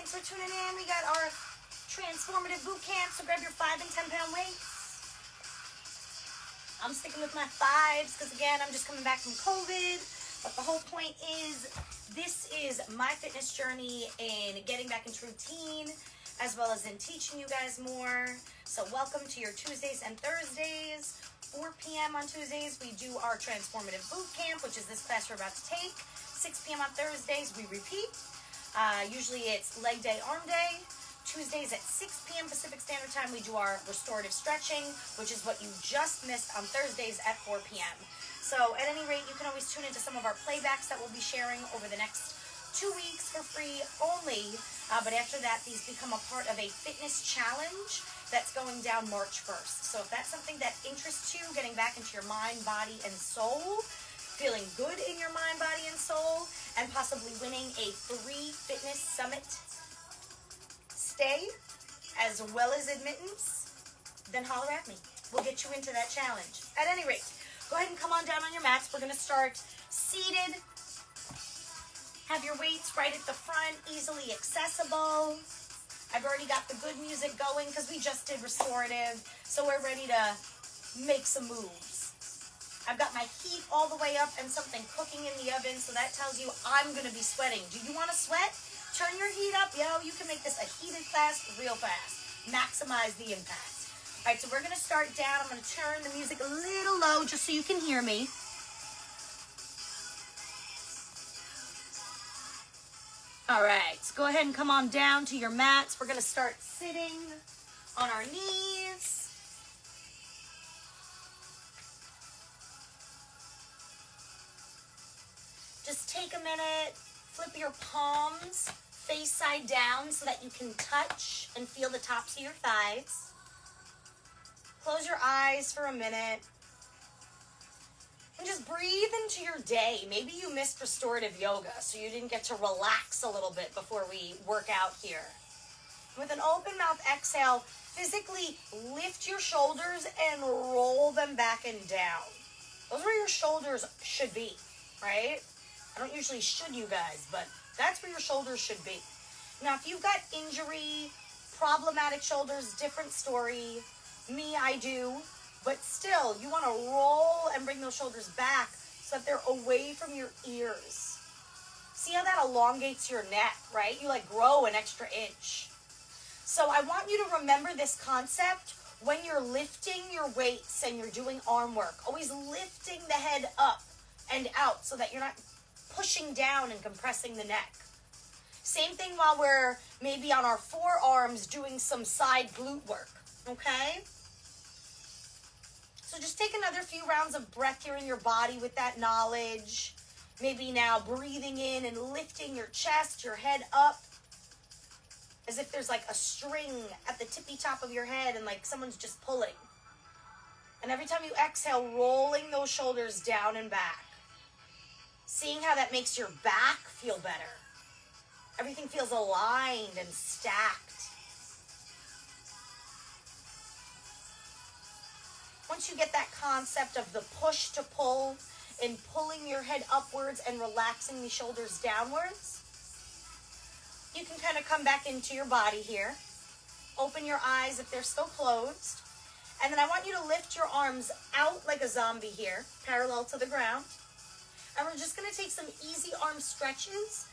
Thanks for tuning in. We got our Transformative Bootcamp, so grab your 5 and 10 pound weights. I'm sticking with my 5s because, again, I'm just coming back from COVID. But the whole point is, this is my fitness journey in getting back into routine, as well as in teaching you guys more. So welcome to your Tuesdays and Thursdays. 4 p.m. on Tuesdays, we do our Transformative Bootcamp, which is this class we're about to take. 6 p.m. on Thursdays, we repeat. Usually it's leg day, arm day. Tuesdays at 6 p.m. Pacific Standard Time, we do our restorative stretching, which is what you just missed on Thursdays at 4 p.m. So at any rate, you can always tune into some of our playbacks that we'll be sharing over the next 2 weeks for free only. But after that, these become a part of a fitness challenge that's going down March 1st. So if that's something that interests you, getting back into your mind, body, and soul, feeling good in your mind, body, and soul, and possibly winning a free fitness summit stay, as well as admittance, then holler at me. We'll get you into that challenge. At any rate, go ahead and come on down on your mats. We're going to start seated. Have your weights right at the front, easily accessible. I've already got the good music going because we just did restorative, so we're ready to make some moves. I've got my heat all the way up and something cooking in the oven, so that tells you I'm going to be sweating. Do you want to sweat? Turn your heat up, yo. You can make this a heated class real fast. Maximize the impact. All right, so we're going to start down. I'm going to turn the music a little low just so you can hear me. All right, so go ahead and come on down to your mats. We're going to start sitting on our knees. Just take a minute, flip your palms face side down so that you can touch and feel the tops of your thighs. Close your eyes for a minute. And just breathe into your day. Maybe you missed restorative yoga, so you didn't get to relax a little bit before we work out here. With an open mouth exhale, physically lift your shoulders and roll them back and down. Those are where your shoulders should be, right? I don't usually should you guys, but that's where your shoulders should be. Now, if you've got injury, problematic shoulders, different story. Me, I do. But still, you want to roll and bring those shoulders back so that they're away from your ears. See how that elongates your neck, right? You like grow an extra inch. So I want you to remember this concept when you're lifting your weights and you're doing arm work. Always lifting the head up and out so that you're not pushing down and compressing the neck. Same thing while we're maybe on our forearms doing some side glute work, okay? So just take another few rounds of breath here in your body with that knowledge. Maybe now breathing in and lifting your chest, your head up, as if there's like a string at the tippy top of your head and like someone's just pulling. And every time you exhale, rolling those shoulders down and back. Seeing how that makes your back feel better. Everything feels aligned and stacked. Once you get that concept of the push to pull and pulling your head upwards and relaxing the shoulders downwards, you can kind of come back into your body here. Open your eyes if they're still closed. And then I want you to lift your arms out like a zombie here, parallel to the ground. And we're just going to take some easy arm stretches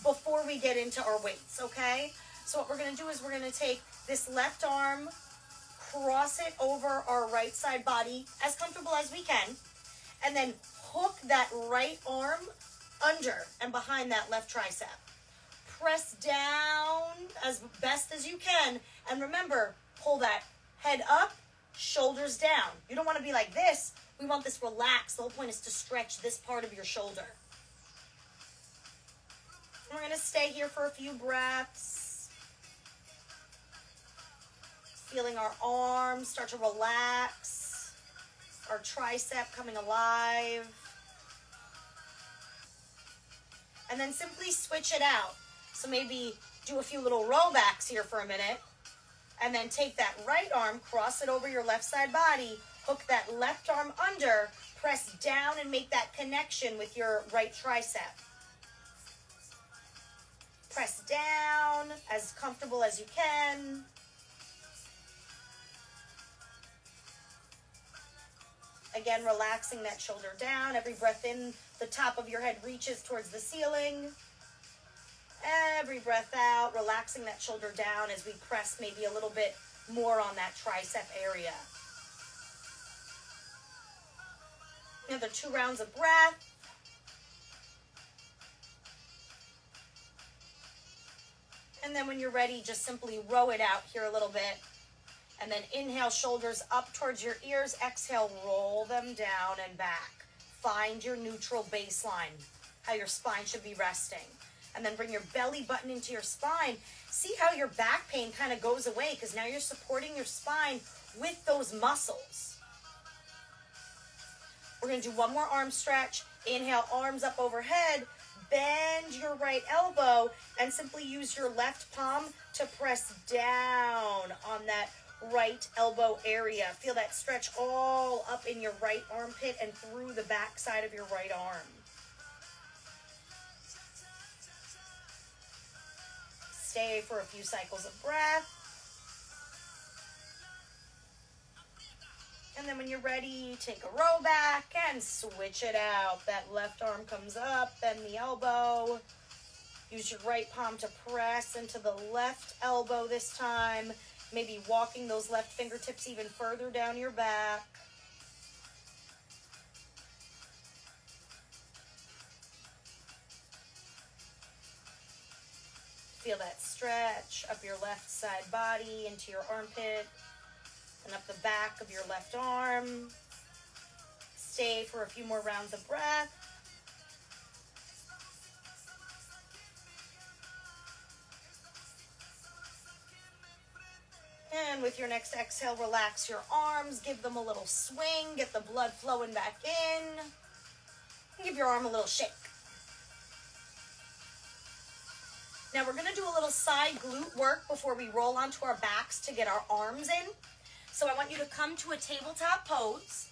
before we get into our weights, okay? So what we're going to do is we're going to take this left arm, cross it over our right side body as comfortable as we can, and then hook that right arm under and behind that left tricep. Press down as best as you can, and remember, pull that head up, shoulders down. You don't want to be like this. We want this relaxed. The whole point is to stretch this part of your shoulder. We're going to stay here for a few breaths. Feeling our arms start to relax. Our tricep coming alive. And then simply switch it out. So maybe do a few little row backs here for a minute. And then take that right arm, cross it over your left side body, hook that left arm under, press down and make that connection with your right tricep. Press down as comfortable as you can. Again, relaxing that shoulder down. Every breath in, the top of your head reaches towards the ceiling. Every breath out, relaxing that shoulder down as we press maybe a little bit more on that tricep area. Another 2 rounds of breath. And then when you're ready, just simply row it out here a little bit. And then inhale, shoulders up towards your ears. Exhale, roll them down and back. Find your neutral baseline, how your spine should be resting. And then bring your belly button into your spine. See how your back pain kind of goes away because now you're supporting your spine with those muscles. We're going to do one more arm stretch. Inhale, arms up overhead. Bend your right elbow and simply use your left palm to press down on that right elbow area. Feel that stretch all up in your right armpit and through the back side of your right arm. Stay for a few cycles of breath. And then when you're ready, take a row back and switch it out. That left arm comes up, bend the elbow. Use your right palm to press into the left elbow this time. Maybe walking those left fingertips even further down your back. Feel that stretch up your left side body into your armpit and up the back of your left arm. Stay for a few more rounds of breath. And with your next exhale, relax your arms, give them a little swing, get the blood flowing back in. Give your arm a little shake. Now we're going to do a little side glute work before we roll onto our backs to get our arms in. So I want you to come to a tabletop pose.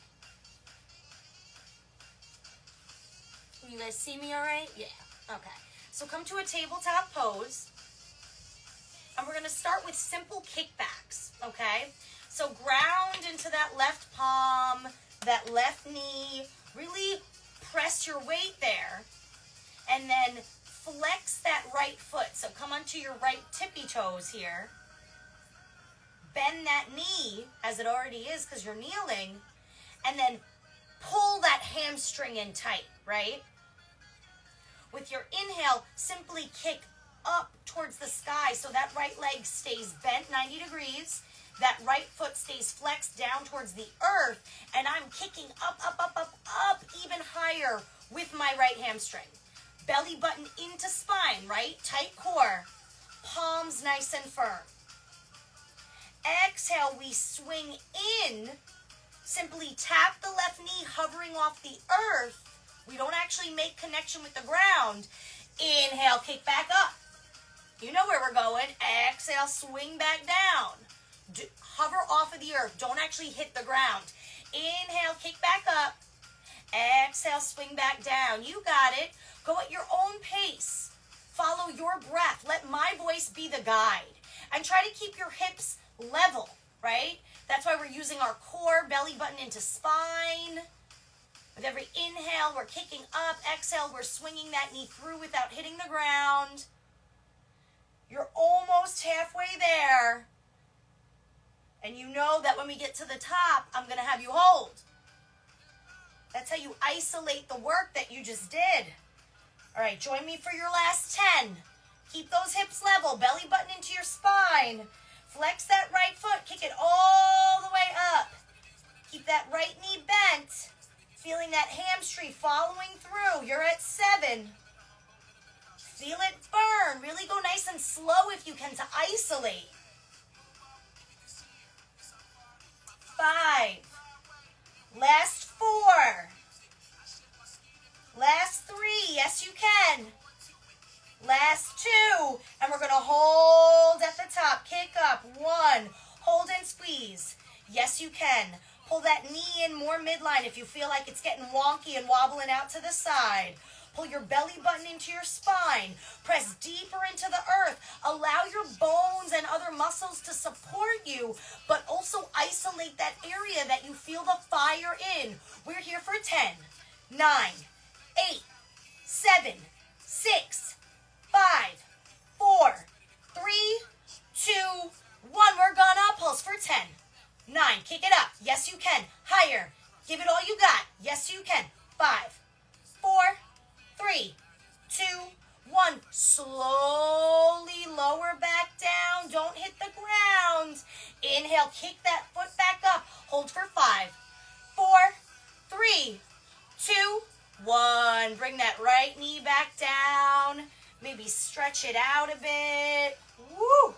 Can you guys see me all right? Yeah. Okay. So come to a tabletop pose. And we're going to start with simple kickbacks, okay? So ground into that left palm, that left knee. Really press your weight there. And then flex that right foot. So come onto your right tippy toes here. Bend that knee, as it already is because you're kneeling. And then pull that hamstring in tight, right? With your inhale, simply kick up towards the sky so that right leg stays bent 90 degrees. That right foot stays flexed down towards the earth. And I'm kicking up, up, up, up, up, even higher with my right hamstring. Belly button into spine, right? Tight core. Palms nice and firm. Exhale, we swing in. Simply tap the left knee, hovering off the earth. We don't actually make connection with the ground. Inhale, kick back up. You know where we're going. Exhale, swing back down. Hover off of the earth. Don't actually hit the ground. Inhale, kick back up. Exhale, swing back down. You got it. Go at your own pace. Follow your breath. Let my voice be the guide. And try to keep your hips level, right? That's why we're using our core, belly button into spine. With every inhale, we're kicking up. Exhale, we're swinging that knee through without hitting the ground. You're almost halfway there. And you know that when we get to the top, I'm going to have you hold. That's how you isolate the work that you just did. All right, join me for your last 10. Keep those hips level, belly button into your spine. Flex that right foot, kick it all the way up. Keep that right knee bent. Feeling that hamstring following through. You're at 7. Feel it burn. Really go nice and slow if you can to isolate. 5. Last 4. Last 3. Yes, you can. Last 2. And we're going to hold at the top. Kick up. 1. Hold and squeeze. Yes, you can. Pull that knee in more midline if you feel like it's getting wonky and wobbling out to the side. Pull your belly button into your spine. Press deeper into the earth. Allow your bones and other muscles to support you, but also isolate that area that you feel the fire in. We're here for 10, 9, 8, 7, 6, 5, 4, 3, 2, 1. We're gonna pulse for 10, 9. Kick it up. Yes, you can. Higher. Give it all you got. Yes, you can. 5, 4, 3, 2, 1. Slowly lower back down. Don't hit the ground. Inhale. Kick that foot back up. Hold for 5, 4, 3, 2, 1. Bring that right knee back down. Maybe stretch it out a bit. Woo!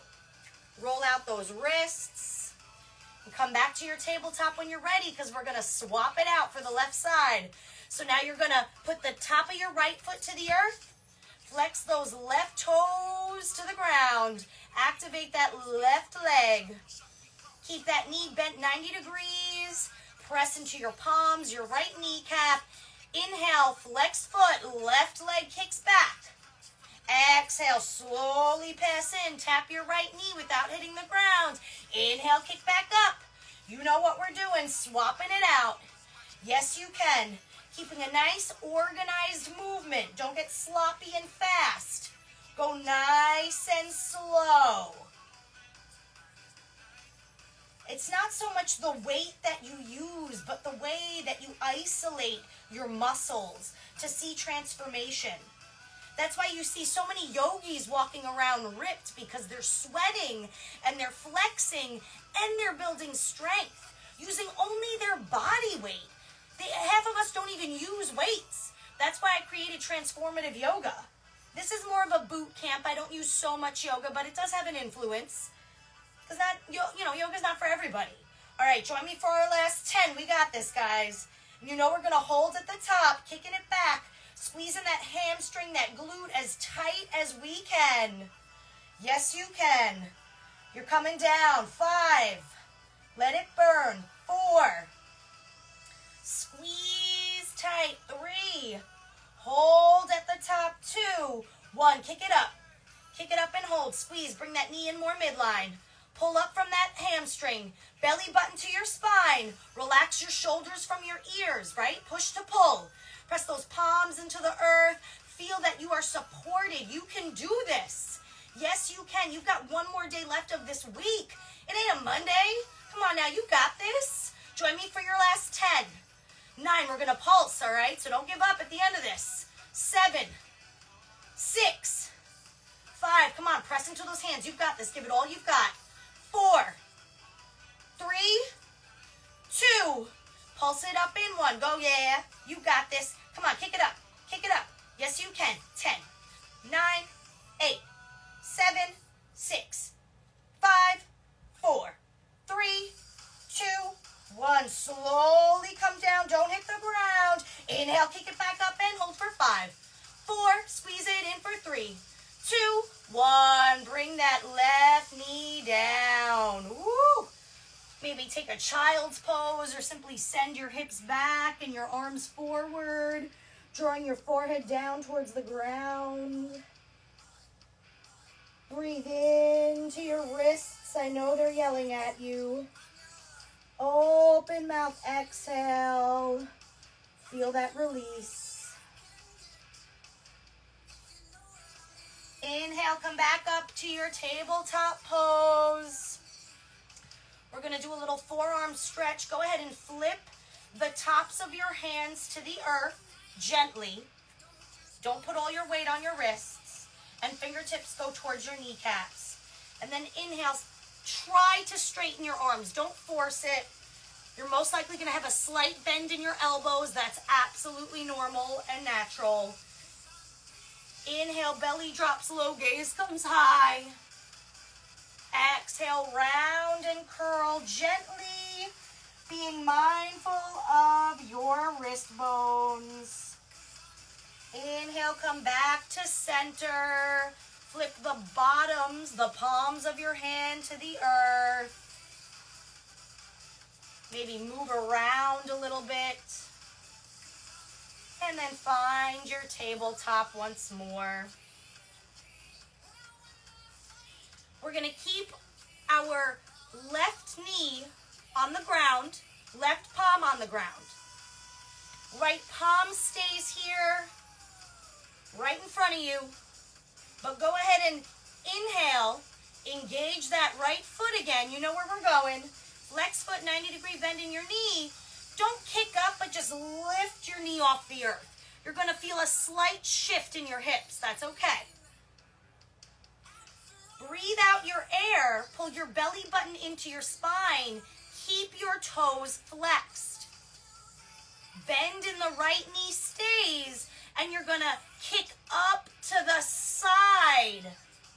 Roll out those wrists. And come back to your tabletop when you're ready, because we're going to swap it out for the left side. So now you're going to put the top of your right foot to the earth. Flex those left toes to the ground. Activate that left leg. Keep that knee bent 90 degrees. Press into your palms, your right kneecap. Inhale, flex foot, left leg kicks back. Exhale, slowly pass in. Tap your right knee without hitting the ground. Inhale, kick back up. You know what we're doing, swapping it out. Yes, you can. Keeping a nice organized movement. Don't get sloppy and fast. Go nice and slow. It's not so much the weight that you use, but the way that you isolate your muscles to see transformation. That's why you see so many yogis walking around ripped, because they're sweating and they're flexing and they're building strength using only their body weight. Half of us don't even use weights. That's why I created Transformative Yoga. This is more of a boot camp. I don't use so much yoga, but it does have an influence. Because yoga's not for everybody. All right, join me for our last 10. We got this, guys. You know we're going to hold at the top, kicking it back, squeezing that hamstring, that glute as tight as we can. Yes, you can. You're coming down. 5. Let it burn. 4. Squeeze tight. 3. Hold at the top. 2. 1. Kick it up. Kick it up and hold. Squeeze. Bring that knee in more midline. Pull up from that hamstring. Belly button to your spine. Relax your shoulders from your ears, right? Push to pull. Press those palms into the earth. Feel that you are supported. You can do this. Yes, you can. You've got one more day left of this week. It ain't a Monday. Come on now, you got this. Join me for your last 10. 9, we're going to pulse, all right? So don't give up at the end of this. 7, 6, 5. Come on, press into those hands. You've got this. Give it all you've got. 4, 3, 2. Pulse it up in 1. Go, yeah. You got this. Come on, kick it up. Kick it up. Yes, you can. 10, 9, 8, 7, 6, 5, 4, 3, 2, 1. Slowly come down. Don't hit the ground. Inhale, kick it back up and hold for 5, 4. Squeeze it in for 3, 2, 1. Bring that left knee down. Woo! Maybe take a child's pose, or simply send your hips back and your arms forward, drawing your forehead down towards the ground. Breathe into your wrists. I know they're yelling at you. Open mouth, exhale. Feel that release. Inhale, come back up to your tabletop pose. We're going to do a little forearm stretch. Go ahead and flip the tops of your hands to the earth gently. Don't put all your weight on your wrists. And fingertips go towards your kneecaps. And then inhale. Try to straighten your arms. Don't force it. You're most likely going to have a slight bend in your elbows. That's absolutely normal and natural. Inhale, belly drops low, gaze comes high. Exhale, round and curl gently, being mindful of your wrist bones. Inhale, come back to center. Flip the bottoms, the palms of your hand to the earth. Maybe move around a little bit. And then find your tabletop once more. We're going to keep our left knee on the ground, left palm on the ground. Right palm stays here, right in front of you. But go ahead and inhale, engage that right foot again. You know where we're going. Flex foot, 90-degree bend in your knee. Don't kick up, but just lift your knee off the earth. You're going to feel a slight shift in your hips. That's okay. Breathe out your air. Pull your belly button into your spine. Keep your toes flexed. Bend in the right knee stays, and you're going to kick up to the side,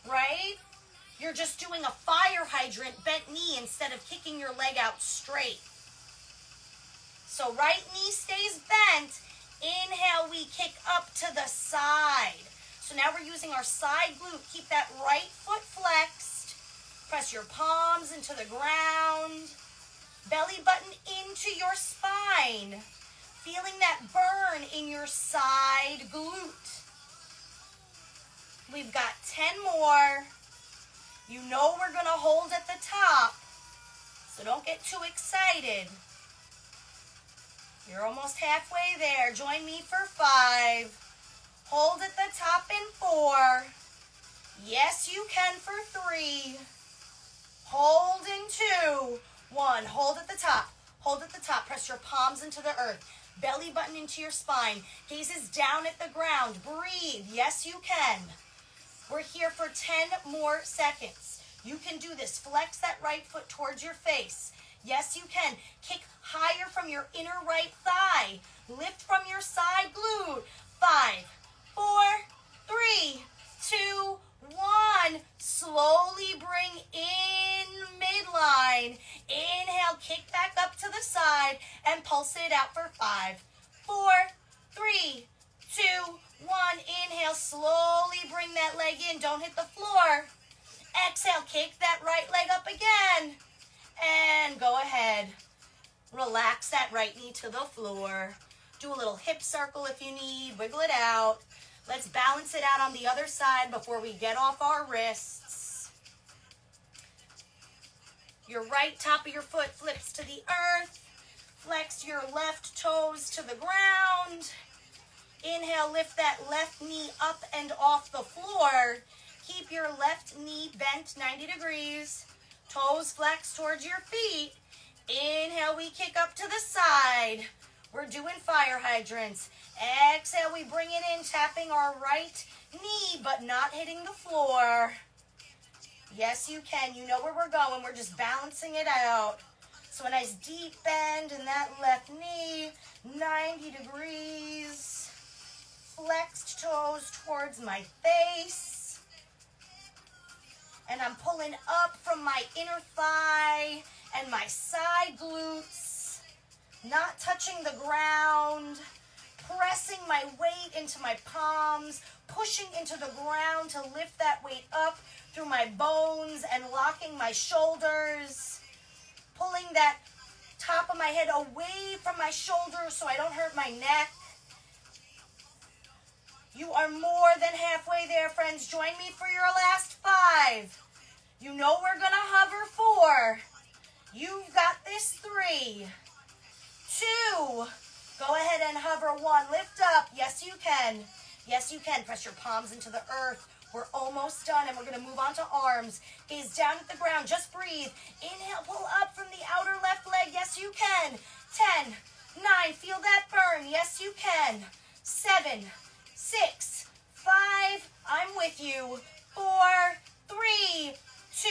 right? You're just doing a fire hydrant bent knee instead of kicking your leg out straight. So right knee stays bent. Inhale, we kick up to the side. So now we're using our side glute. Keep that right foot flexed. Press your palms into the ground. Belly button into your spine. Feeling that burn in your side glute. We've got 10 more. You know we're going to hold at the top, so don't get too excited. You're almost halfway there. Join me for 5. Hold at the top in 4. Yes, you can for 3. Hold in 2. 1. Hold at the top. Hold at the top. Press your palms into the earth. Belly button into your spine. Gazes down at the ground. Breathe. Yes, you can. We're here for 10 more seconds. You can do this. Flex that right foot towards your face. Yes, you can. Kick higher from your inner right thigh. Lift from your side glute. 5, 4, 3, 2, 1. Slowly bring in midline. Inhale, kick back up to the side and pulse it out for 5, 4, 3, 2, 1. Inhale, slowly bring that leg in. Don't hit the floor. Exhale, kick that right leg up again. And go ahead. Relax that right knee to the floor. Do a little hip circle if you need. Wiggle it out. Let's balance it out on the other side before we get off our wrists. Your right top of your foot flips to the earth. Flex your left toes to the ground. Inhale, lift that left knee up and off the floor. Keep your left knee bent 90 degrees. Toes flex towards your feet. Inhale, we kick up to the side. We're doing fire hydrants. Exhale, we bring it in, tapping our right knee, but not hitting the floor. Yes, you can. You know where we're going. We're just balancing it out. So a nice deep bend in that left knee, 90 degrees. Flexed toes towards my face. And I'm pulling up from my inner thigh and my side glutes, not touching the ground, pressing my weight into my palms, pushing into the ground to lift that weight up through my bones and locking my shoulders, pulling that top of my head away from my shoulders so I don't hurt my neck. You are more than halfway there, friends. Join me for your last 5. You know we're going to hover 4. You've got this 3, 2. Go ahead and hover 1. Lift up. Yes, you can. Yes, you can. Press your palms into the earth. We're almost done, and we're going to move on to arms. Gaze down at the ground. Just breathe. Inhale, pull up from the outer left leg. Yes, you can. 10, 9. Feel that burn. Yes, you can. 7, 6, 5. I'm with you. 4, 3, 2,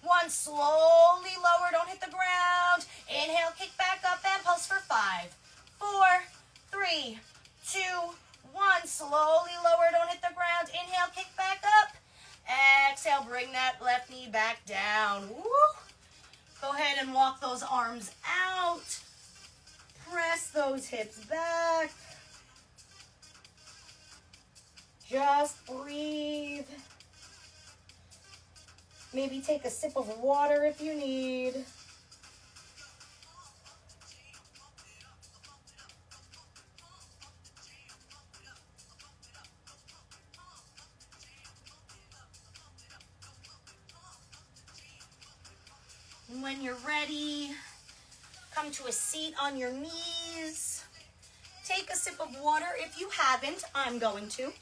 1. Slowly lower. Don't hit the ground. Inhale, kick back up and pulse for 5, 4, 3, 2, 1. Slowly lower. Don't hit the ground. Inhale, kick back up. Exhale, bring that left knee back down. Woo. Go ahead and walk those arms out. Press those hips back. Just breathe. Maybe take a sip of water if you need. when you're ready, come to a seat on your knees. Take a sip of water. If you haven't, I'm going to.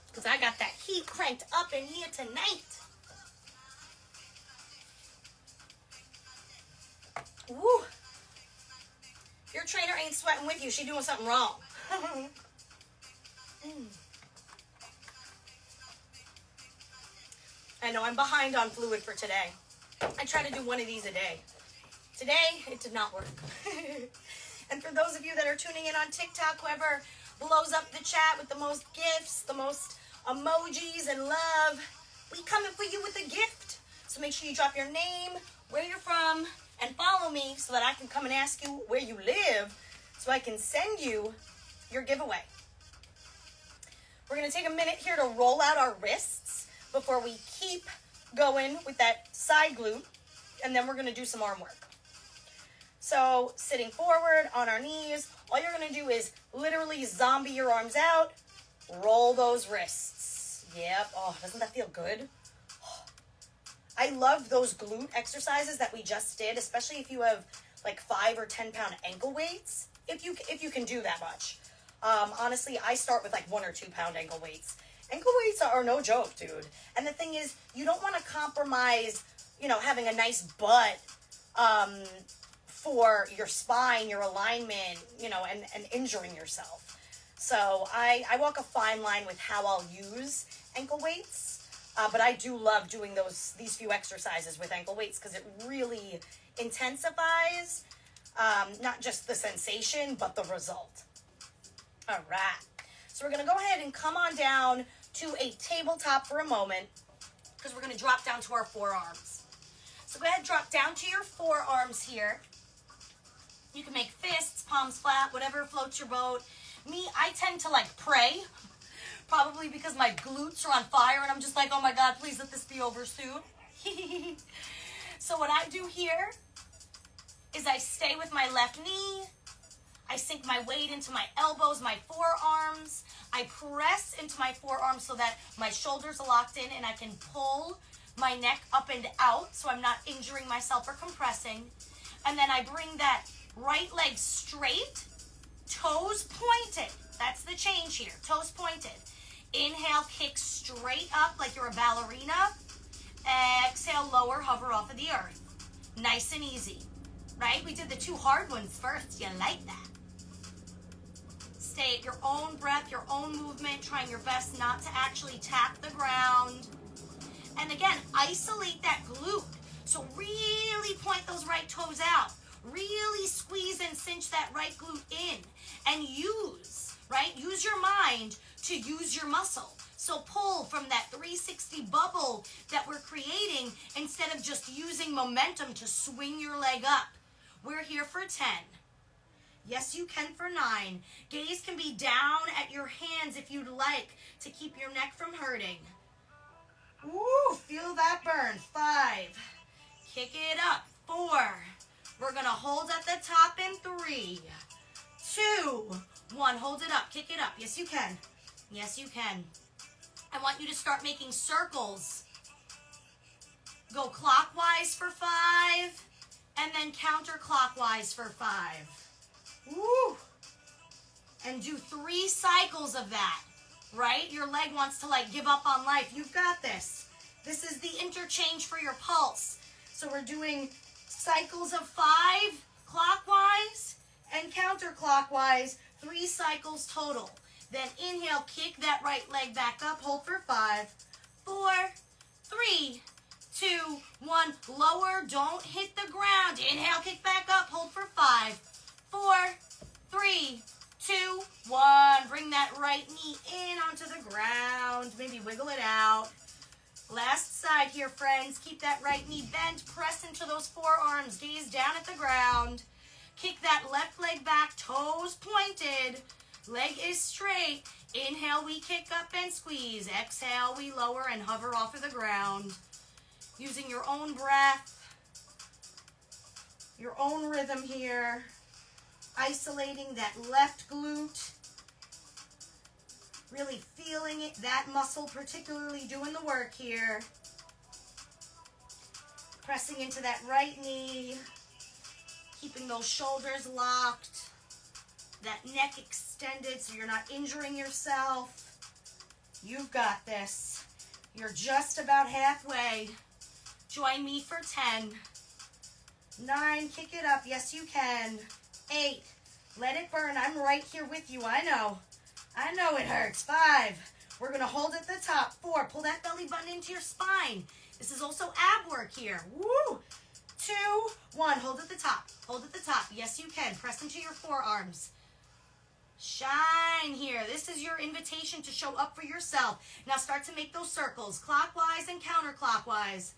Because I got that heat cranked up in here tonight. Woo. If your trainer ain't sweating with you, she doing something wrong. I know I'm behind on fluid for today. I try to do one of these a day. Today, it did not work. And for those of you that are tuning in on TikTok, whoever blows up the chat with the most gifts, the most emojis and love, we coming for you with a gift. So make sure you drop your name, where you're from, and follow me so that I can come and ask you where you live so I can send you your giveaway. We're going to take a minute here to roll out our wrists before we keep going with that side glute, and then we're going to do some arm work. So sitting forward on our knees, all you're going to do is literally zombie your arms out, roll those wrists. Yep. Oh, doesn't that feel good? I love those glute exercises that we just did, especially if you have like 5 or 10 pound ankle weights, if you can do that much. Honestly, I start with like 1 or 2 pound ankle weights. Ankle weights are no joke, dude. And the thing is, you don't want to compromise, having a nice butt, for your spine, your alignment, and injuring yourself. So I walk a fine line with how I'll use ankle weights, but I do love doing these few exercises with ankle weights because it really intensifies not just the sensation, but the result. All right. So we're going to go ahead and come on down to a tabletop for a moment because we're going to drop down to our forearms. So go ahead and drop down to your forearms here. You can make fists, palms flat, whatever floats your boat. Me, I tend to pray, probably because my glutes are on fire and I'm just like, oh my God, please let this be over soon. So what I do here is I stay with my left knee. I sink my weight into my elbows, my forearms. I press into my forearms so that my shoulders are locked in and I can pull my neck up and out so I'm not injuring myself or compressing. And then I bring that right leg straight, toes pointed. That's the change here, toes pointed. Inhale, kick straight up like you're a ballerina. Exhale, lower, hover off of the earth. Nice and easy, right? We did the 2 hard ones first. You like that? Stay at your own breath, your own movement, trying your best not to actually tap the ground. And again, isolate that glute. So really point those right toes out. Really squeeze and cinch that right glute in. And use your mind to use your muscle. So pull from that 360 bubble that we're creating instead of just using momentum to swing your leg up. We're here for 10. Yes, you can for 9. Gaze can be down at your hands if you'd like to keep your neck from hurting. Woo, feel that burn. 5. Kick it up. 4. We're going to hold at the top in 3, 2, 1. Hold it up. Kick it up. Yes, you can. Yes, you can. I want you to start making circles. Go clockwise for 5, and then counterclockwise for 5. Woo! And do 3 cycles of that, right? Your leg wants to give up on life. You've got this. This is the interchange for your pulse. So we're doing cycles of 5 clockwise and counterclockwise, 3 cycles total. Then inhale, kick that right leg back up, hold for 5, 4, 3, 2, 1. Lower, don't hit the ground. Inhale, kick back up, hold for 5, 4, 3, 2, 1. Bring that right knee in onto the ground. Maybe wiggle it out. Last side here, friends. Keep that right knee bent. Press into those forearms. Gaze down at the ground. Kick that left leg back. Toes pointed. Leg is straight. Inhale, we kick up and squeeze. Exhale, we lower and hover off of the ground. Using your own breath, your own rhythm here. Isolating that left glute. Really feeling it, that muscle particularly doing the work here. Pressing into that right knee. Keeping those shoulders locked. That neck extended so you're not injuring yourself. You've got this. You're just about halfway. Join me for 10. 9, kick it up. Yes, you can. 8, let it burn. I'm right here with you. I know it hurts. 5, we're going to hold at the top. 4, pull that belly button into your spine. This is also ab work here. Woo! 2, 1, hold at the top. Hold at the top. Yes, you can. Press into your forearms. Shine here. This is your invitation to show up for yourself. Now start to make those circles, clockwise and counterclockwise.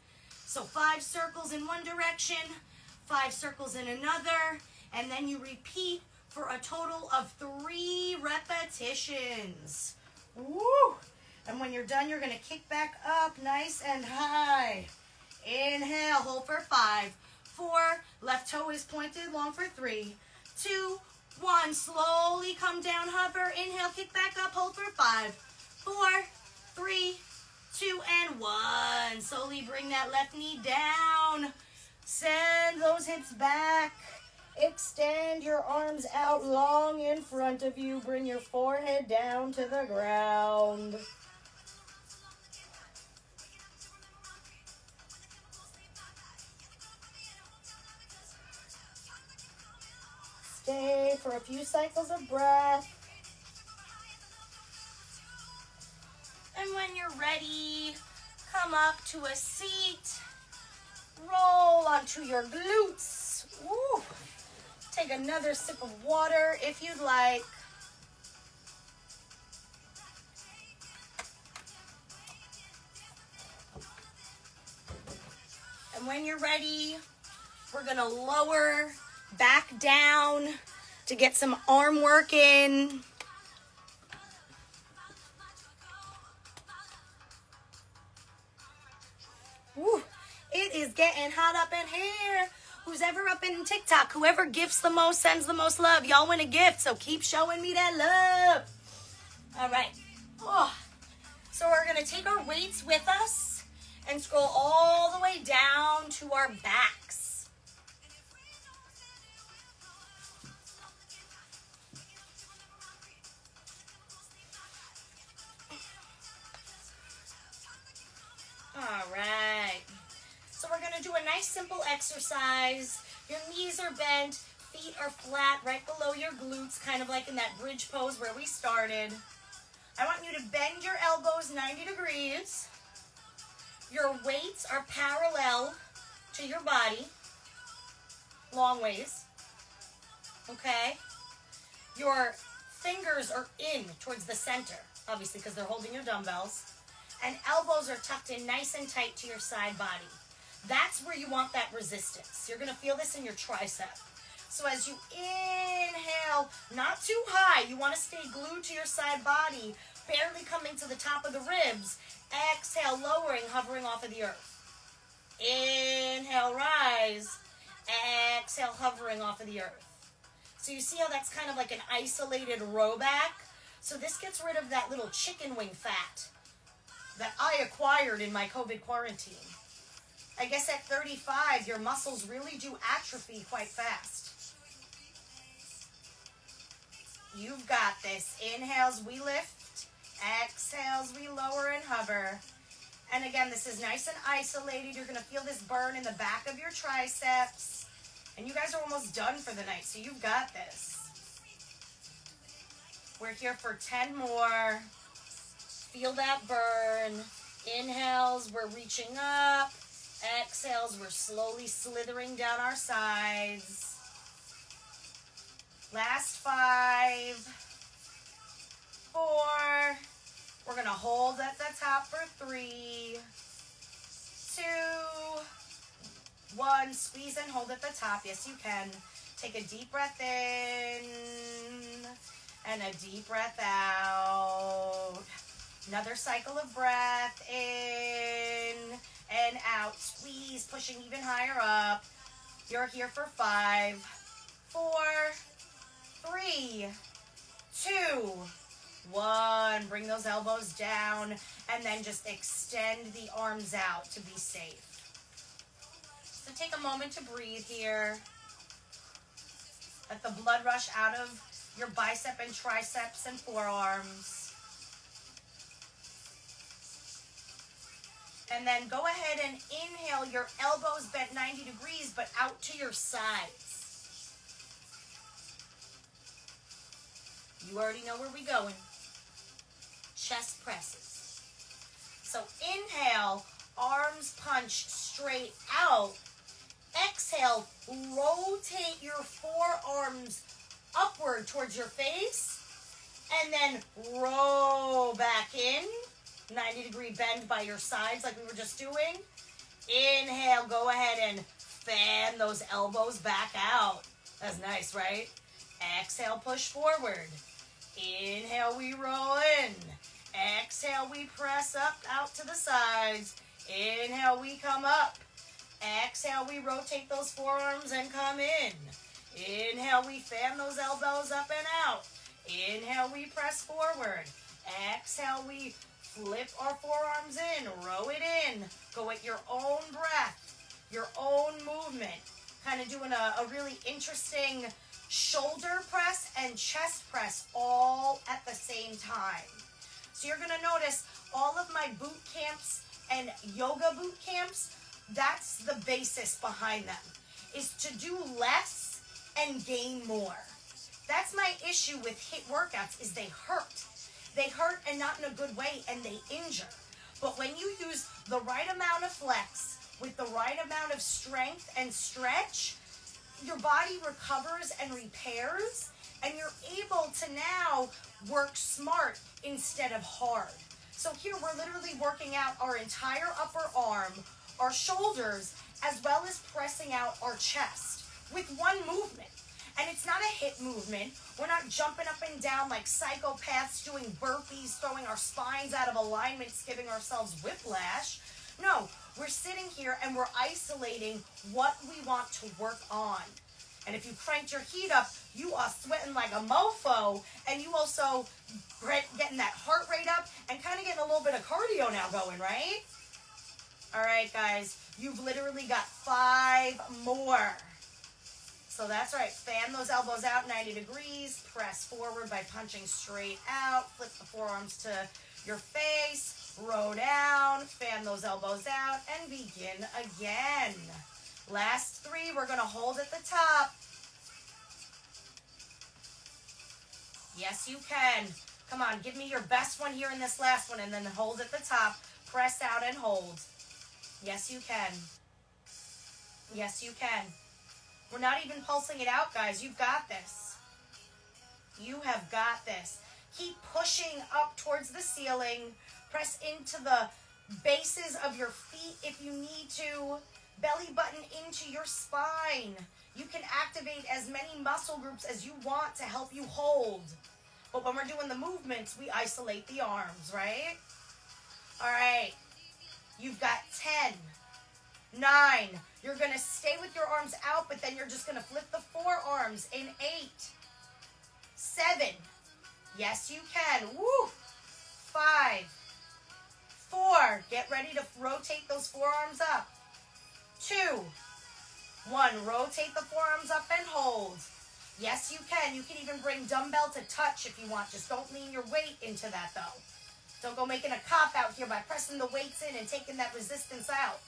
So 5 circles in one direction, 5 circles in another, and then you repeat for a total of 3 repetitions. Woo! And when you're done, you're going to kick back up nice and high. Inhale, hold for 5, 4, left toe is pointed, long for 3, 2, 1, slowly come down, hover, inhale, kick back up, hold for 5, 4, 3, 2, and 1. Slowly bring that left knee down. Send those hips back. Extend your arms out long in front of you. Bring your forehead down to the ground. Stay for a few cycles of breath. And when you're ready, come up to a seat. Roll onto your glutes. Woo. Take another sip of water if you'd like. And when you're ready, we're going to lower back down to get some arm work in. Woo. It is getting hot up in here. Who's ever up in TikTok, whoever gifts the most sends the most love. Y'all win a gift, so keep showing me that love. All right. Oh. So we're going to take our weights with us and scroll all the way down to our backs. All right. So we're going to do a nice simple exercise. Your knees are bent, feet are flat right below your glutes, kind of like in that bridge pose where we started. I want you to bend your elbows 90 degrees. Your weights are parallel to your body, long ways. Okay? Your fingers are in towards the center, obviously because they're holding your dumbbells. And elbows are tucked in nice and tight to your side body. That's where you want that resistance. You're going to feel this in your tricep. So as you inhale, not too high, you want to stay glued to your side body, barely coming to the top of the ribs. Exhale, lowering, hovering off of the earth. Inhale, rise. Exhale, hovering off of the earth. So you see how that's kind of like an isolated row back? So this gets rid of that little chicken wing fat that I acquired in my COVID quarantine. I guess at 35, your muscles really do atrophy quite fast. You've got this. Inhales, we lift. Exhales, we lower and hover. And again, this is nice and isolated. You're going to feel this burn in the back of your triceps. And you guys are almost done for the night, so you've got this. We're here for 10 more. Feel that burn. Inhales, we're reaching up. Exhales, we're slowly slithering down our sides. Last 5, 4. We're going to hold at the top for 3, 2, 1. Squeeze and hold at the top. Yes, you can. Take a deep breath in and a deep breath out. Another cycle of breath in and out. Squeeze, pushing even higher up. You're here for 5, 4, 3, 2, 1. Bring those elbows down and then just extend the arms out to be safe. So take a moment to breathe here. Let the blood rush out of your bicep and triceps and forearms. And then go ahead and inhale, your elbows bent 90 degrees, but out to your sides. You already know where we're going. Chest presses. So inhale, arms punch straight out. Exhale, rotate your forearms upward towards your face. And then roll back in. 90-degree bend by your sides like we were just doing. Inhale, go ahead and fan those elbows back out. That's nice, right? Exhale, push forward. Inhale, we roll in. Exhale, we press up out to the sides. Inhale, we come up. Exhale, we rotate those forearms and come in. Inhale, we fan those elbows up and out. Inhale, we press forward. Exhale, we flip our forearms in, row it in. Go at your own breath, your own movement. Kind of doing a really interesting shoulder press and chest press all at the same time. So you're going to notice all of my boot camps and yoga boot camps, that's the basis behind them, is to do less and gain more. That's my issue with HIIT workouts, is they hurt. They hurt, and not in a good way, and they injure. But when you use the right amount of flex with the right amount of strength and stretch, your body recovers and repairs, and you're able to now work smart instead of hard. So here we're literally working out our entire upper arm, our shoulders, as well as pressing out our chest with one movement. And it's not a HIIT movement. We're not jumping up and down like psychopaths doing burpees, throwing our spines out of alignment, giving ourselves whiplash. No, we're sitting here and we're isolating what we want to work on. And if you cranked your heat up, you are sweating like a mofo, and you also getting that heart rate up and kind of getting a little bit of cardio now going, right? All right, guys, you've literally got 5 more. So that's right, fan those elbows out 90 degrees, press forward by punching straight out, flip the forearms to your face, row down, fan those elbows out, and begin again. Last 3, we're going to hold at the top. Yes, you can. Come on, give me your best one here in this last one, and then hold at the top, press out and hold. Yes, you can. Yes, you can. We're not even pulsing it out, guys. You've got this. You have got this. Keep pushing up towards the ceiling. Press into the bases of your feet if you need to. Belly button into your spine. You can activate as many muscle groups as you want to help you hold. But when we're doing the movements, we isolate the arms, right? All right. You've got 10. 9. You're going to stay with your arms out, but then you're just going to flip the forearms in 8. 7. Yes, you can. Woo! 5. 4. Get ready to rotate those forearms up. 2. 1. Rotate the forearms up and hold. Yes, you can. You can even bring dumbbell to touch if you want. Just don't lean your weight into that, though. Don't go making a cop-out here by pressing the weights in and taking that resistance out.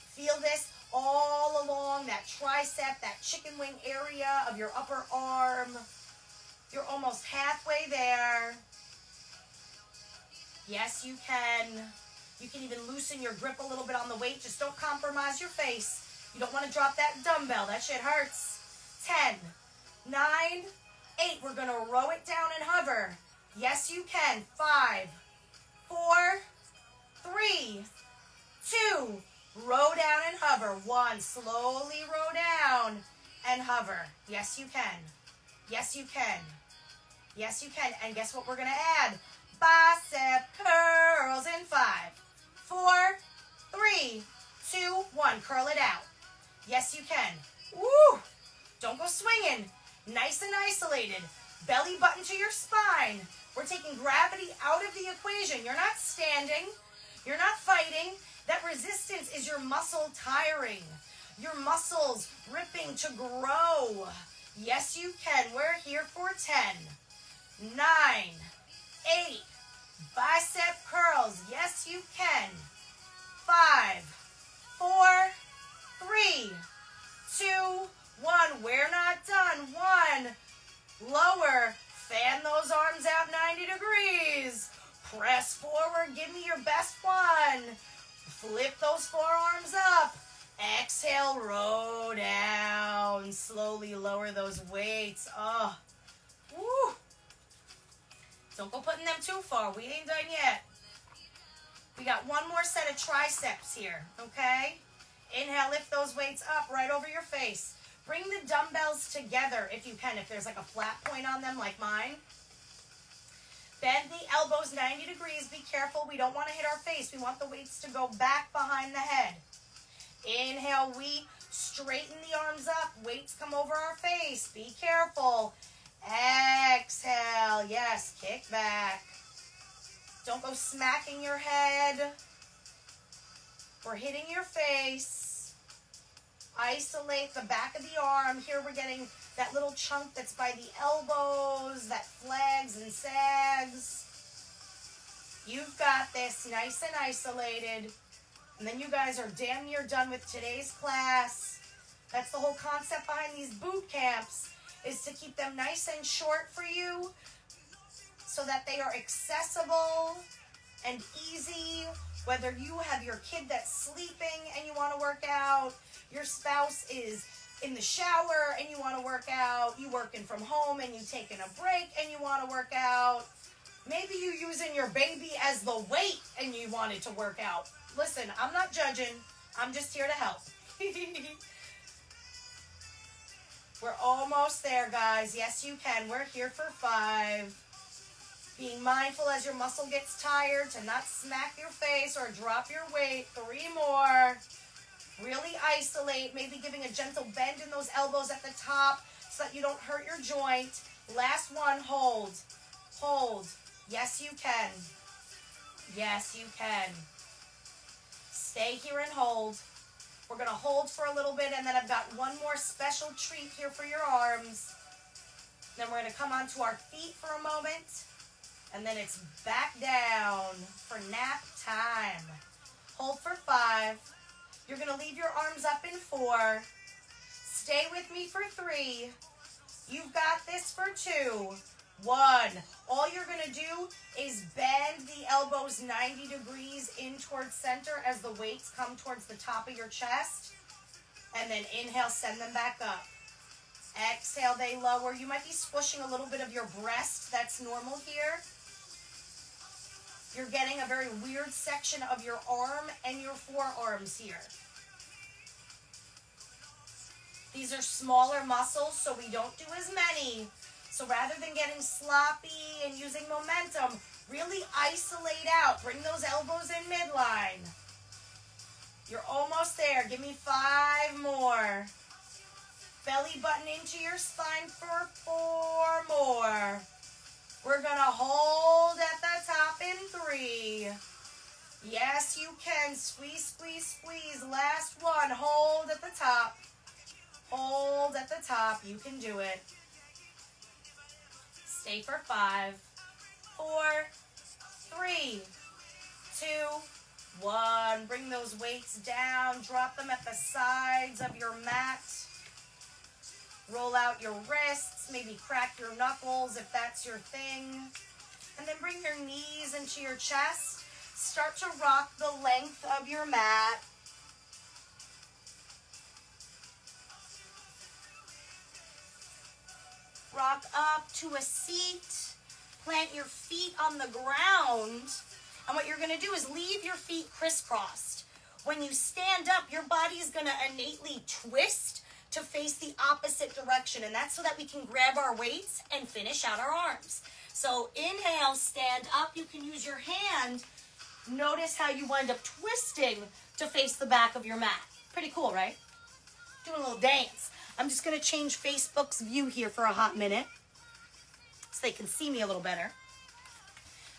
Feel this all along that tricep, that chicken wing area of your upper arm. You're almost halfway there. Yes, you can. You can even loosen your grip a little bit on the weight. Just don't compromise your face. You don't want to drop that dumbbell. That shit hurts. 10, 9, 8. We're going to row it down and hover. Yes, you can. 5, 4, 3, 2. Row down and hover. 1. Slowly row down and hover. Yes, you can. Yes, you can. Yes, you can. And guess what we're going to add? Bicep curls in 5, 4, 3, 2, 1. Curl it out. Yes, you can. Woo! Don't go swinging. Nice and isolated. Belly button to your spine. We're taking gravity out of the equation. You're not standing. You're not fighting. That resistance is your muscle tiring. your muscles ripping to grow. Yes, you can. We're here for 10, 9, 8, bicep curls. Yes, you can. 5, 4, 3, 2, 1. We're not done. 1. Lower. Fan those arms out 90 degrees. Press forward. Give me your best one. Flip those forearms up. Exhale. Roll down. Slowly lower those weights. Oh. Woo. Don't go putting them too far. We ain't done yet. We got one more set of triceps here, okay? Inhale, lift those weights up right over your face. Bring the dumbbells together if you can, if there's like a flat point on them like mine. Bend the elbows 90 degrees. Be careful. We don't want to hit our face. We want the weights to go back behind the head. Inhale, we straighten the arms up. Weights come over our face. Be careful. Exhale. Yes, kick back. Don't go smacking your head or hitting your face. Isolate the back of the arm. Here we're getting that little chunk that's by the elbows, that flags and sags. You've got this, nice and isolated. And then you guys are damn near done with today's class. That's the whole concept behind these boot camps, is to keep them nice and short for you so that they are accessible and easy. Whether you have your kid that's sleeping and you want to work out, your spouse is in the shower and you want to work out, you working from home and you taking a break and you want to work out, maybe you using your baby as the weight and you wanted to work out. Listen, I'm not judging. I'm just here to help. We're almost there, guys. Yes, you can. We're here for 5. Being mindful as your muscle gets tired to not smack your face or drop your weight. 3 more. Really isolate. Maybe giving a gentle bend in those elbows at the top so that you don't hurt your joint. Last one. Hold. Hold. Yes, you can. Yes, you can. Stay here and hold. We're going to hold for a little bit, and then I've got one more special treat here for your arms. Then we're going to come onto our feet for a moment, and then it's back down for nap time. Hold for 5. You're going to leave your arms up in 4. Stay with me for 3. You've got this for 2. 1. All you're going to do is bend the elbows 90 degrees in towards center as the weights come towards the top of your chest. And then inhale, send them back up. Exhale, they lower. You might be squishing a little bit of your breast. That's normal here. You're getting a very weird section of your arm and your forearms here. These are smaller muscles, so we don't do as many. So rather than getting sloppy and using momentum, really isolate out. Bring those elbows in midline. You're almost there. Give me 5 more. Belly button into your spine for 4 more. We're going to hold at the top in 3. Yes, you can. Squeeze, squeeze, squeeze. Last one. Hold at the top. Hold at the top. You can do it. Stay for 5, 4, 3, 2, 1. Bring those weights down. Drop them at the sides of your mat. Roll out your wrists. Maybe crack your knuckles if that's your thing. And then bring your knees into your chest. Start to rock the length of your mat. Rock up to a seat. Plant your feet on the ground. And what you're going to do is leave your feet crisscrossed. When you stand up, your body is going to innately twist to face the opposite direction. And that's so that we can grab our weights and finish out our arms. So inhale, stand up. You can use your hand. Notice how you wind up twisting to face the back of your mat. Pretty cool, right? Doing a little dance. I'm just going to change Facebook's view here for a hot minute so they can see me a little better.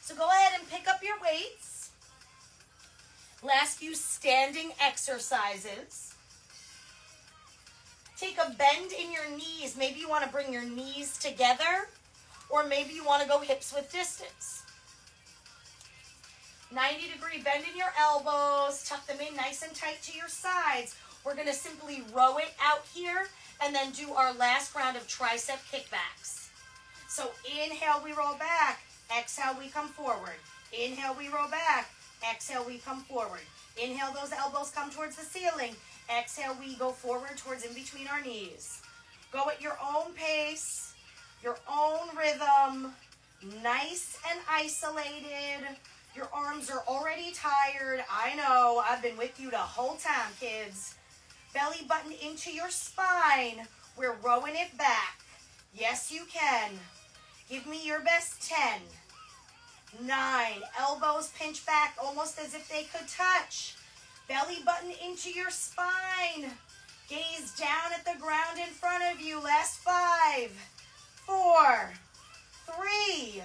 So go ahead and pick up your weights. Last few standing exercises. a bend in your knees. Maybe you want to bring your knees together, or maybe you want to go hips width distance. 90-degree bend in your elbows. Tuck them in nice and tight to your sides. We're going to simply row it out here and then do our last round of tricep kickbacks. So inhale, we roll back. Exhale, we come forward. Inhale, we roll back. Exhale, we come forward. Inhale, those elbows come towards the ceiling. Exhale, we go forward towards in between our knees. Go at your own pace, your own rhythm, nice and isolated. Your arms are already tired. I know, I've been with you the whole time, kids. Belly button into your spine. We're rowing it back. Yes, you can. Give me your best 10, 9, elbows pinch back almost as if they could touch. Belly button into your spine. Gaze down at the ground in front of you. Last 5, 4, 3,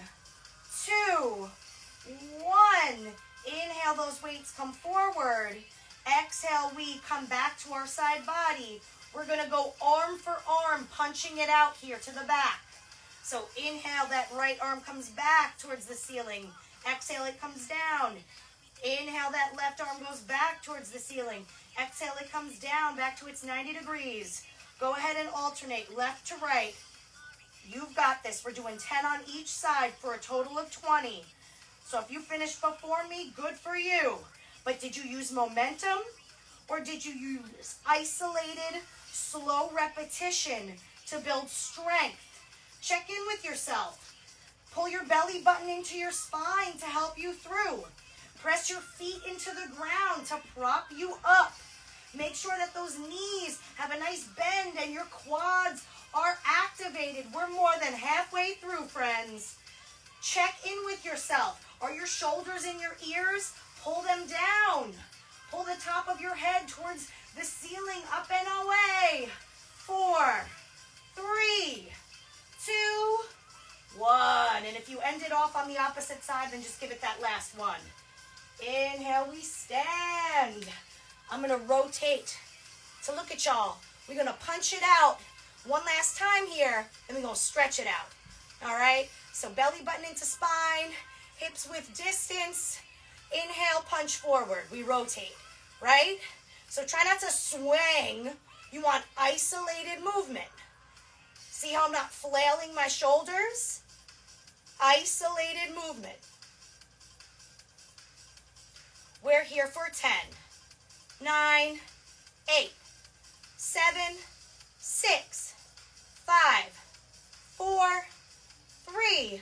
2, 1. Inhale, those weights come forward. Exhale, we come back to our side body. We're going to go arm for arm, punching it out here to the back. So inhale, that right arm comes back towards the ceiling. Exhale, it comes down. Inhale, that left arm goes back towards the ceiling. Exhale, it comes down back to its 90 degrees. Go ahead and alternate left to right. You've got this. We're doing 10 on each side for a total of 20. So if you finished before me, good for you. But did you use momentum, or did you use isolated, slow repetition to build strength? Check in with yourself. Pull your belly button into your spine to help you through. Press your feet into the ground to prop you up. Make sure that those knees have a nice bend and your quads are activated. We're more than halfway through, friends. Check in with yourself. Are your shoulders in your ears? Pull them down. Pull the top of your head towards the ceiling, up and away. 4, 3, 2, 1. And if you ended off on the opposite side, then just give it that last one. Inhale, we stand. I'm going to rotate. So look at y'all. We're going to punch it out one last time here, and we're going to stretch it out. All right? So belly button into spine, hips width distance. Inhale, punch forward. We rotate, right? So try not to swing. You want isolated movement. See how I'm not flailing my shoulders? Isolated movement. We're here for 10, 9, 8, 7, 6, 5, 4, 3,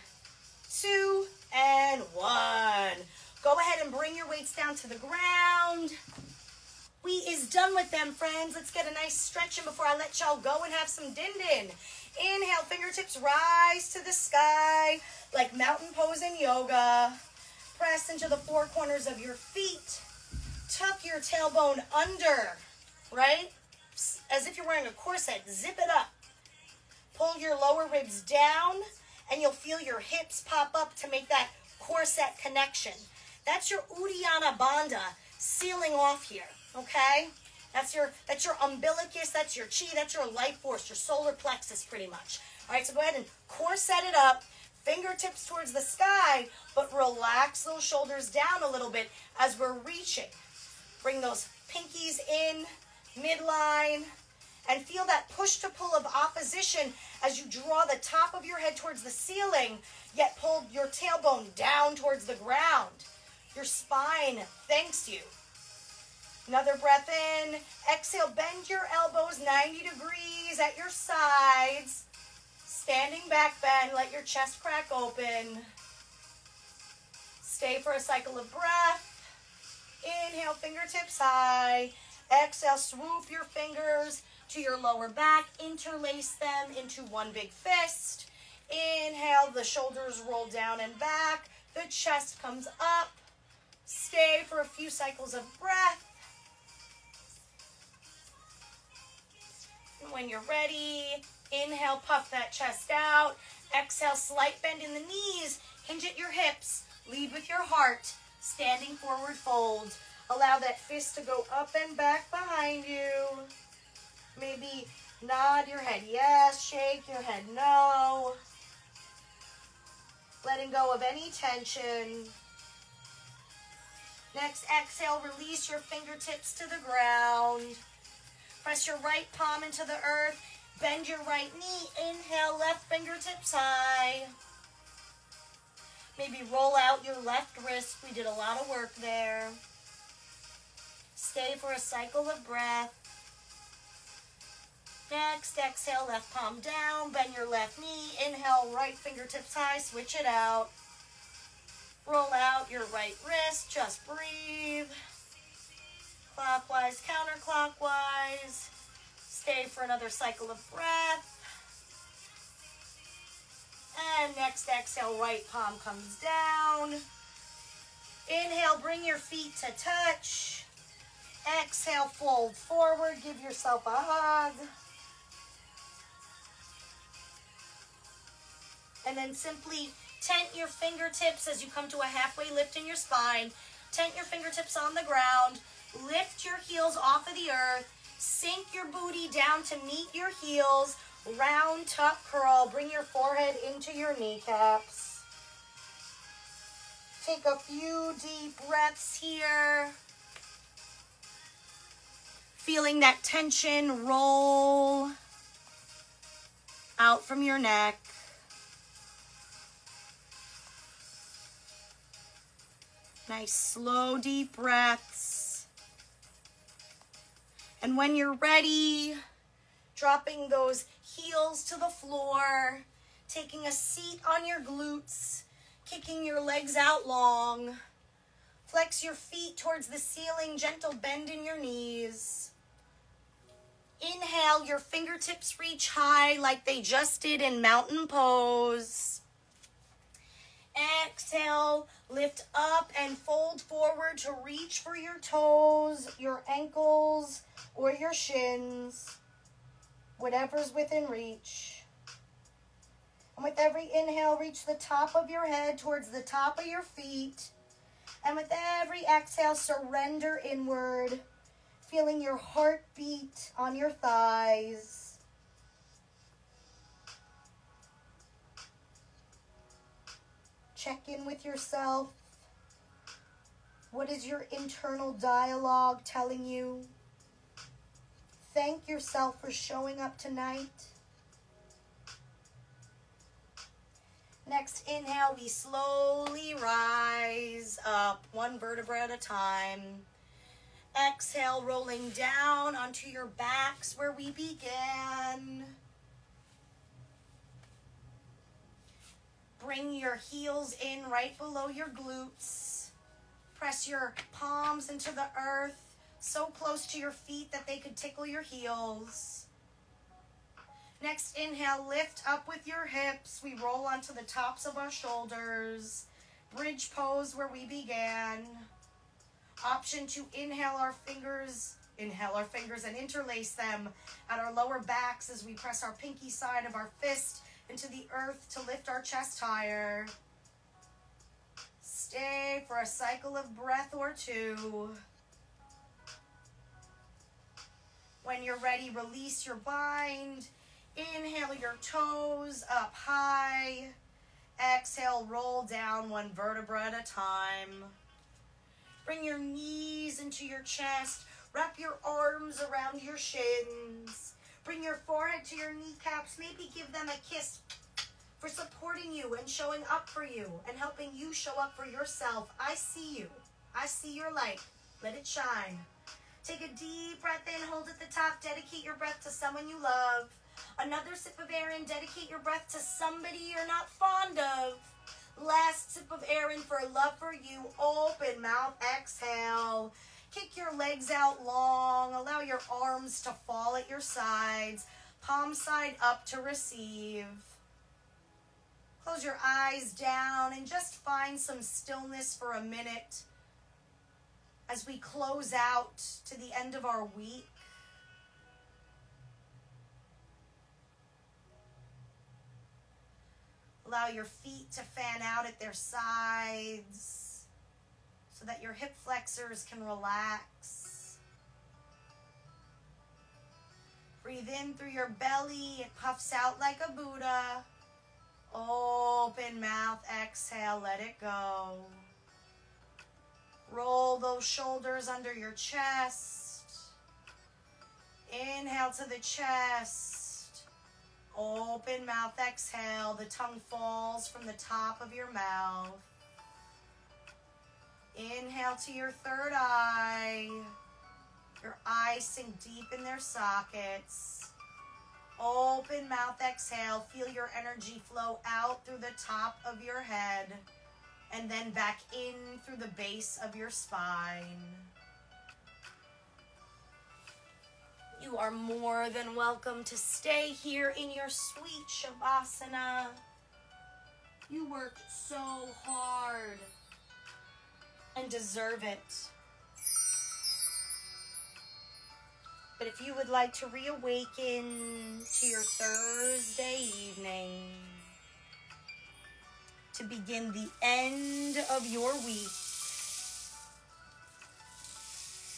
2, and 1. Go ahead and bring your weights down to the ground. We is done with them, friends. Let's get a nice stretching before I let y'all go and have some din-din. Inhale, fingertips rise to the sky like mountain pose in yoga. Press into the four corners of your feet. Tuck your tailbone under, right? As if you're wearing a corset. Zip it up. Pull your lower ribs down, and you'll feel your hips pop up to make that corset connection. That's your Uddiyana Bandha sealing off here, okay? That's your umbilicus, that's your chi, that's your life force, your solar plexus pretty much. All right, so go ahead and corset it up, fingertips towards the sky, but relax those shoulders down a little bit as we're reaching. Bring those pinkies in, midline, and feel that push to pull of opposition as you draw the top of your head towards the ceiling, yet pull your tailbone down towards the ground. Your spine thanks you. Another breath in. Exhale, bend your elbows 90 degrees at your sides. Standing back bend, let your chest crack open. Stay for a cycle of breath. Inhale, fingertips high. Exhale, swoop your fingers to your lower back. Interlace them into one big fist. Inhale, the shoulders roll down and back. The chest comes up. Stay for a few cycles of breath. And when you're ready, inhale, puff that chest out. Exhale, slight bend in the knees. Hinge at your hips. Lead with your heart. Standing forward fold. Allow that fist to go up and back behind you. Maybe Nod your head yes, shake your head no. Letting go of any tension. Next, exhale, release your fingertips to the ground. Press your right palm into the earth. Bend your right knee. Inhale, left fingertips high. Maybe roll out your left wrist. We did a lot of work there. Stay for a cycle of breath. Next, exhale, left palm down. Bend your left knee. Inhale, right fingertips high. Switch it out. Roll out your right wrist. Just breathe. Clockwise, counterclockwise. Stay for another cycle of breath. And next exhale, right palm comes down. Inhale, bring your feet to touch. Exhale, fold forward. Give yourself a hug. And then simply tent your fingertips as you come to a halfway lift in your spine. Tent your fingertips on the ground. Lift your heels off of the earth. Sink your booty down to meet your heels. Round tuck curl. Bring your forehead into your kneecaps. Take a few deep breaths here. Feeling that tension roll out from your neck. Nice, slow, deep breaths. And when you're ready, dropping those heels to the floor, taking a seat on your glutes, kicking your legs out long. Flex your feet towards the ceiling, gentle bend in your knees. Inhale, your fingertips reach high like they just did in mountain pose. Exhale, lift up and fold forward to reach for your toes, your ankles, or your shins, whatever's within reach. And with every inhale, reach the top of your head towards the top of your feet. And with every exhale, surrender inward, feeling your heartbeat on your thighs. Check in with yourself. What is your internal dialogue telling you? Thank yourself for showing up tonight. Next inhale, we slowly rise up, one vertebra at a time. Exhale, rolling down onto your backs where we began. Bring your heels in right below your glutes. Press your palms into the earth, so close to your feet that they could tickle your heels. Next inhale, lift up with your hips. We roll onto the tops of our shoulders. Bridge pose where we began. Option to inhale our fingers and interlace them at our lower backs as we press our pinky side of our fist into the earth to lift our chest higher. Stay for a cycle of breath or two. When you're ready, release your bind. Inhale your toes up high. Exhale, roll down one vertebra at a time. Bring your knees into your chest. Wrap your arms around your shins. Bring your forehead to your kneecaps. Maybe give them a kiss for supporting you and showing up for you and helping you show up for yourself. I see you. I see your light. Let it shine. Take a deep breath in. Hold at the top. Dedicate your breath to someone you love. Another sip of air in. Dedicate your breath to somebody you're not fond of. Last sip of air in for love for you. Open mouth. Exhale. Kick your legs out long. Allow your arms to fall at your sides. Palm side up to receive. Close your eyes down and just find some stillness for a minute as we close out to the end of our week. Allow your feet to fan out at their sides so that your hip flexors can relax. Breathe in through your belly. It puffs out like a Buddha. Open mouth, exhale, let it go. Roll those shoulders under your chest. Inhale to the chest. Open mouth, exhale. The tongue falls from the top of your mouth. Inhale to your third eye. Your eyes sink deep in their sockets. Open mouth, exhale. Feel your energy flow out through the top of your head and then back in through the base of your spine. You are more than welcome to stay here in your sweet Shavasana. You worked so hard and deserve it. But if you would like to reawaken to your Thursday evening, to begin the end of your week,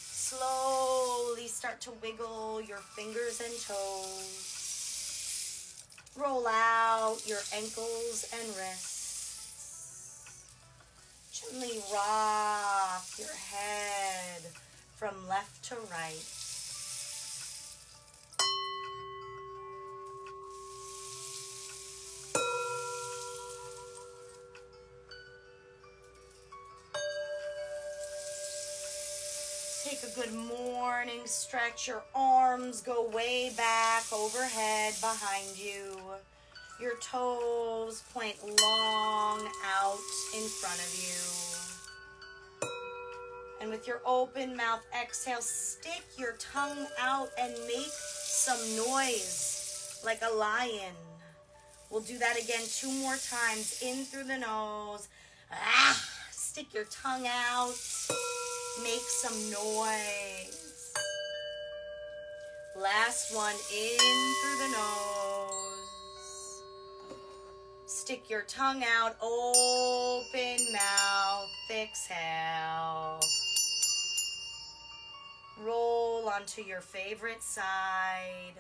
slowly start to wiggle your fingers and toes. Roll out your ankles and wrists. Gently rock your head from left to right. Take a good morning stretch. Your arms go way back overhead behind you. Your toes point long out in front of you. And with your open mouth exhale, stick your tongue out and make some noise like a lion. We'll do that again 2 more times. In through the nose. Stick your tongue out. Make some noise. Last one, in through the nose. Stick your tongue out, open mouth, exhale. Roll onto your favorite side.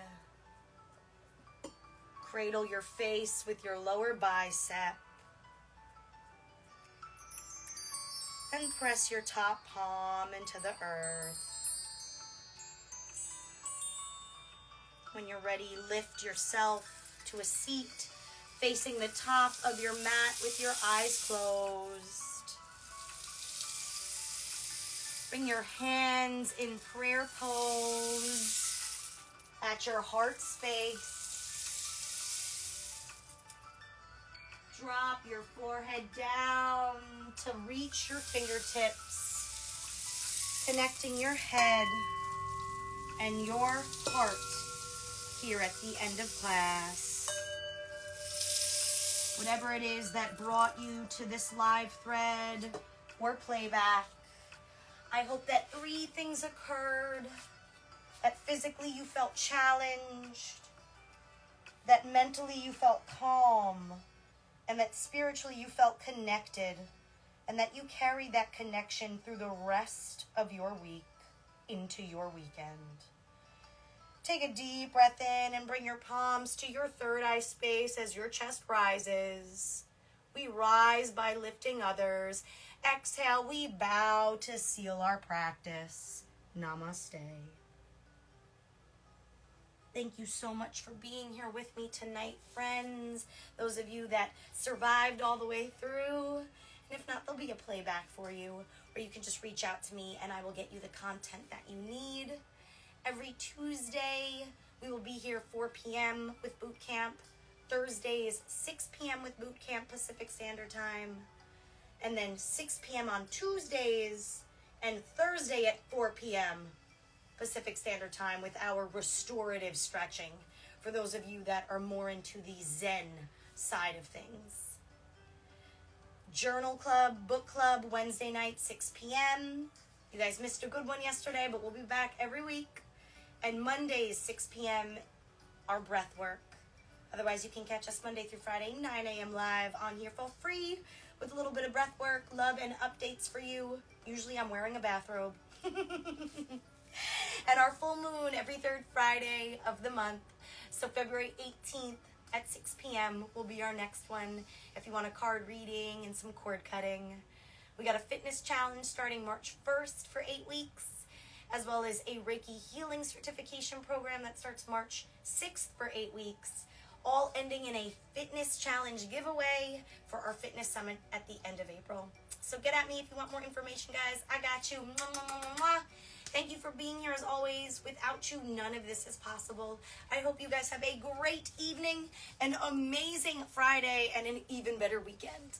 Cradle your face with your lower bicep. And press your top palm into the earth. When you're ready, lift yourself to a seat facing the top of your mat with your eyes closed. Bring your hands in prayer pose at your heart space. Drop your forehead down to reach your fingertips, connecting your head and your heart here at the end of class. Whatever it is that brought you to this live thread or playback, I hope that 3 things occurred. That physically you felt challenged, that mentally you felt calm, and that spiritually you felt connected, and that you carry that connection through the rest of your week into your weekend. Take a deep breath in and bring your palms to your third eye space as your chest rises. We rise by lifting others. Exhale, we bow to seal our practice. Namaste. Thank you so much for being here with me tonight, friends. Those of you that survived all the way through. And if not, there'll be a playback for you, or you can just reach out to me and I will get you the content that you need. Every Tuesday, we will be here 4 p.m. with Bootcamp. Thursdays, 6 p.m. with Bootcamp Pacific Standard Time. And then 6 p.m. on Tuesdays and Thursday at 4 p.m. Pacific Standard Time with our restorative stretching for those of you that are more into the Zen side of things. Journal Club, Book Club, Wednesday night, 6 p.m. You guys missed a good one yesterday, but we'll be back every week. And Mondays, 6 p.m., our breath work. Otherwise, you can catch us Monday through Friday, 9 a.m. live on here for free with a little bit of breath work, love, and updates for you. Usually I'm wearing a bathrobe. And our full moon every third Friday of the month. So February 18th at 6 p.m. will be our next one if you want a card reading and some cord cutting. We got a fitness challenge starting March 1st for 8 weeks, as well as a Reiki healing certification program that starts March 6th for 8 weeks, all ending in a fitness challenge giveaway for our fitness summit at the end of April. So get at me if you want more information, guys. I got you. Mwah, mwah, mwah, mwah. Thank you for being here as always. Without you, none of this is possible. I hope you guys have a great evening, an amazing Friday, and an even better weekend.